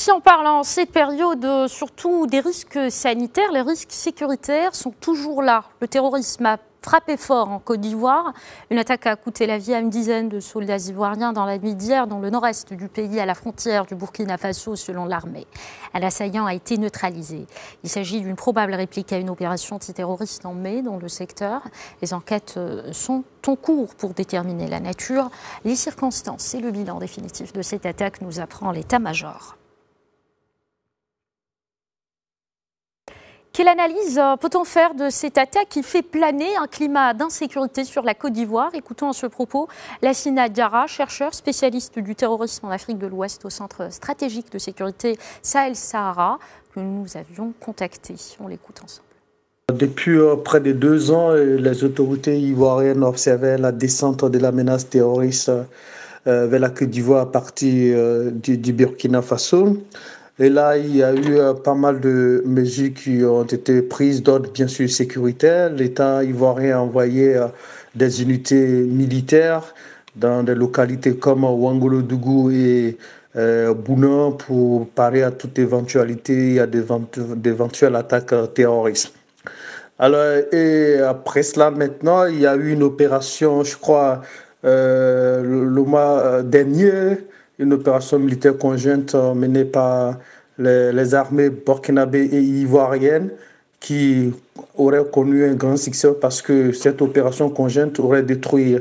Si on parle en cette période surtout des risques sanitaires, les risques sécuritaires sont toujours là. Le terrorisme a frappé fort en Côte d'Ivoire. Une attaque a coûté la vie à une dizaine de soldats ivoiriens dans la nuit d'hier dans le nord-est du pays, à la frontière du Burkina Faso, selon l'armée. Un assaillant a été neutralisé. Il s'agit d'une probable réplique à une opération antiterroriste en mai dans le secteur. Les enquêtes sont en cours pour déterminer la nature, les circonstances et le bilan définitif de cette attaque, nous apprend l'état-major. Quelle analyse peut-on faire de cette attaque qui fait planer un climat d'insécurité sur la Côte d'Ivoire? Écoutons à ce propos Lassina Diarra, chercheur spécialiste du terrorisme en Afrique de l'Ouest au Centre stratégique de sécurité Sahel-Sahara, que nous avions contacté. On l'écoute ensemble. Depuis près de 2 ans, les autorités ivoiriennes observaient la descente de la menace terroriste vers la Côte d'Ivoire à partir du Burkina Faso. Et là, il y a eu pas mal de mesures qui ont été prises d'ordre, bien sûr, sécuritaire. L'État ivoirien a envoyé des unités militaires dans des localités comme Ouangolodougou et Bounan pour parer à toute éventualité, à d'éventuelles attaques terroristes. Alors, et après cela, maintenant, il y a eu une opération, je crois, le mois dernier, une opération militaire conjointe menée par les armées burkinabées et ivoiriennes qui aurait connu un grand succès parce que cette opération conjointe aurait détruit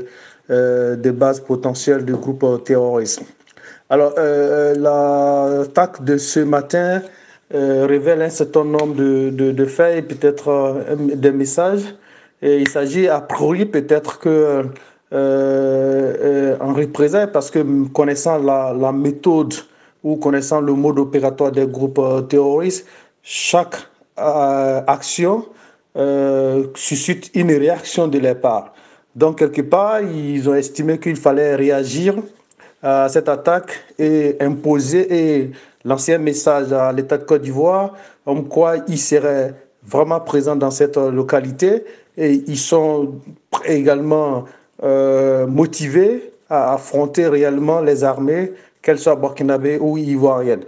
des bases potentielles de groupes terroristes. Alors, l'attaque de ce matin révèle un certain nombre de faits et peut-être des messages. Et il s'agit a priori peut-être que en représailles, parce que connaissant la méthode ou connaissant le mode opératoire des groupes terroristes, chaque action suscite une réaction de leur part. Donc, quelque part, ils ont estimé qu'il fallait réagir à cette attaque et imposer et lancer un message à l'État de Côte d'Ivoire comme quoi ils seraient vraiment présents dans cette localité et ils sont également motivés à affronter réellement les armées, qu'elles soient burkinabées ou ivoiriennes.